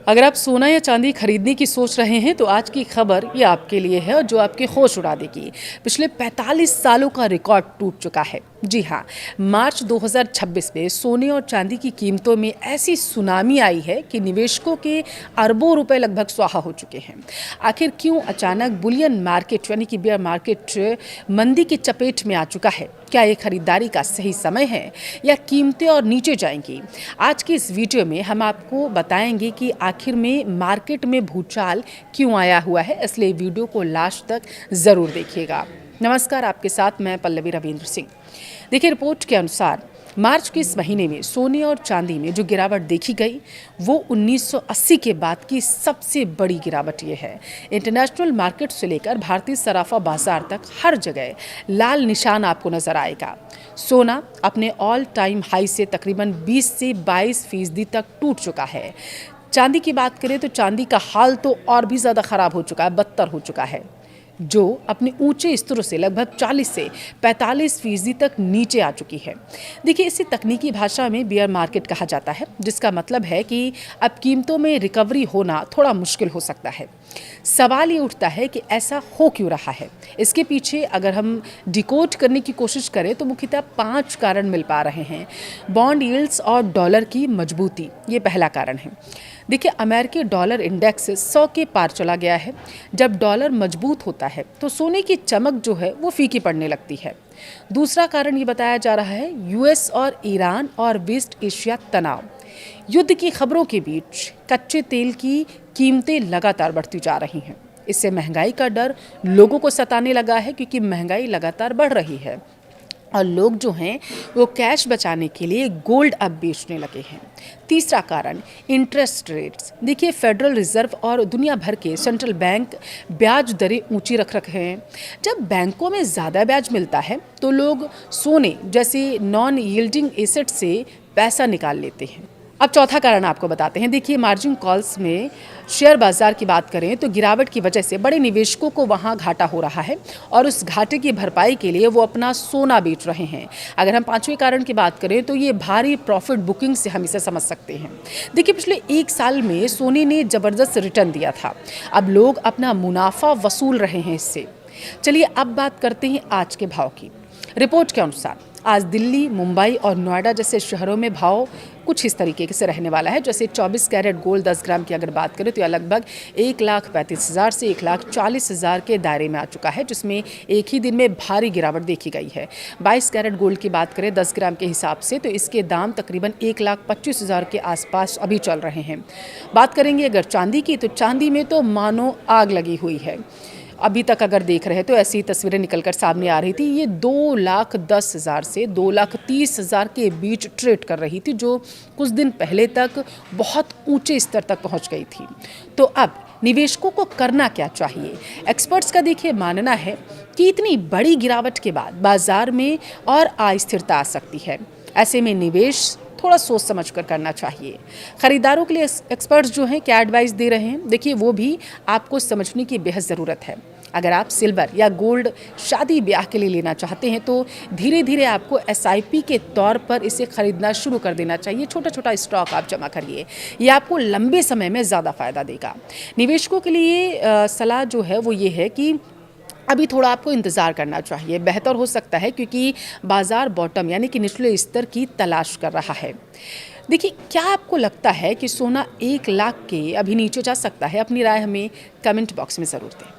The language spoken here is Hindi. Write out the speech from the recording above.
अगर आप सोना या चांदी खरीदने की सोच रहे हैं तो आज की खबर ये आपके लिए है और जो आपके होश उड़ा देगी। पिछले 45 सालों का रिकॉर्ड टूट चुका है। जी हाँ, मार्च 2026 में सोने और चांदी की कीमतों में ऐसी सुनामी आई है कि निवेशकों के अरबों रुपए लगभग स्वाहा हो चुके हैं। आखिर क्यों अचानक बुलियन मार्केट यानी कि बेयर मार्केट मंदी की चपेट में आ चुका है? क्या ये खरीदारी का सही समय है या कीमतें और नीचे जाएंगी? आज की इस वीडियो में हम आपको बताएंगे कि आखिर में मार्केट में भूचाल क्यों आया हुआ है, इसलिए वीडियो को लास्ट तक ज़रूर देखिएगा। नमस्कार, आपके साथ मैं पल्लवी रविंद्र सिंह। देखिए, रिपोर्ट के अनुसार मार्च के इस महीने में सोने और चांदी में जो गिरावट देखी गई वो 1980 के बाद की सबसे बड़ी गिरावट ये है। इंटरनेशनल मार्केट से लेकर भारतीय सराफा बाजार तक हर जगह लाल निशान आपको नजर आएगा। सोना अपने ऑल टाइम हाई से तकरीबन 20 से 22% तक टूट चुका है। चांदी की बात करें तो चांदी का हाल तो और भी ज़्यादा ख़राब हो चुका है, बदतर हो चुका है, जो अपने ऊंचे स्तरों से लगभग 40 से 45% तक नीचे आ चुकी है। देखिए, इसे तकनीकी भाषा में बियर मार्केट कहा जाता है, जिसका मतलब है कि अब कीमतों में रिकवरी होना थोड़ा मुश्किल हो सकता है। सवाल ये उठता है कि ऐसा हो क्यों रहा है। इसके पीछे अगर हम डिकोड करने की कोशिश करें तो मुख्यतः 5 कारण मिल पा रहे हैं। बॉन्ड यील्ड्स और डॉलर की मजबूती, ये पहला कारण है। देखिए, अमेरिकी डॉलर इंडेक्स 100 के पार चला गया है। जब डॉलर मजबूत होता है तो सोने की चमक जो है वो फीकी पड़ने लगती है। दूसरा कारण ये बताया जा रहा है यूएस और ईरान और वेस्ट एशिया तनाव। युद्ध की खबरों के बीच कच्चे तेल की कीमतें लगातार बढ़ती जा रही हैं। इससे महंगाई का डर लोगों को सताने लगा है, क्योंकि महंगाई लगातार बढ़ रही है और लोग जो हैं वो कैश बचाने के लिए गोल्ड अब बेचने लगे हैं। तीसरा कारण इंटरेस्ट रेट्स। देखिए, फेडरल रिजर्व और दुनिया भर के सेंट्रल बैंक ब्याज दरें ऊंची रख रखे हैं। जब बैंकों में ज़्यादा ब्याज मिलता है तो लोग सोने जैसे नॉन यील्डिंग एसेट से पैसा निकाल लेते हैं। अब चौथा कारण आपको बताते हैं। देखिए, मार्जिन कॉल्स में शेयर बाजार की बात करें तो गिरावट की वजह से बड़े निवेशकों को वहां घाटा हो रहा है और उस घाटे की भरपाई के लिए वो अपना सोना बेच रहे हैं। अगर हम पांचवें कारण की बात करें तो ये भारी प्रॉफिट बुकिंग से हम इसे समझ सकते हैं। देखिए, पिछले 1 साल में सोने ने ज़बरदस्त रिटर्न दिया था। अब लोग अपना मुनाफा वसूल रहे हैं इससे। चलिए अब बात करते हैं आज के भाव की। रिपोर्ट के अनुसार आज दिल्ली, मुंबई और नोएडा जैसे शहरों में भाव कुछ इस तरीके से रहने वाला है। जैसे 24 कैरेट गोल्ड 10 ग्राम की अगर बात करें तो यह लगभग 1,35,000 से 1,40,000 के दायरे में आ चुका है, जिसमें एक ही दिन में भारी गिरावट देखी गई है। 22 कैरेट गोल्ड की बात करें 10 ग्राम के हिसाब से तो इसके दाम तकरीबन 1,25,000 के आसपास अभी चल रहे हैं। बात करेंगे अगर चांदी की, तो चांदी में तो मानो आग लगी हुई है। अभी तक अगर देख रहे हैं तो ऐसी तस्वीरें निकलकर सामने आ रही थी। ये 2,10,000 से 2,30,000 के बीच ट्रेड कर रही थी, जो कुछ दिन पहले तक बहुत ऊंचे स्तर तक पहुंच गई थी। तो अब निवेशकों को करना क्या चाहिए? एक्सपर्ट्स का देखिए मानना है कि इतनी बड़ी गिरावट के बाद बाजार में और अस्थिरता आ सकती है। ऐसे में निवेश थोड़ा सोच समझ कर करना चाहिए। खरीदारों के लिए एक्सपर्ट्स जो हैं क्या एडवाइस दे रहे हैं, देखिए वो भी आपको समझने की बेहद ज़रूरत है। अगर आप सिल्वर या गोल्ड शादी ब्याह के लिए लेना चाहते हैं तो धीरे धीरे आपको एसआईपी के तौर पर इसे खरीदना शुरू कर देना चाहिए। छोटा छोटा स्टॉक आप जमा करिए, ये आपको लंबे समय में ज़्यादा फायदा देगा। निवेशकों के लिए सलाह जो है वो ये है कि अभी थोड़ा आपको इंतज़ार करना चाहिए, बेहतर हो सकता है, क्योंकि बाज़ार बॉटम यानी कि निचले स्तर की तलाश कर रहा है। देखिए, क्या आपको लगता है कि सोना 1 लाख के अभी नीचे जा सकता है? अपनी राय हमें कमेंट बॉक्स में ज़रूर दें।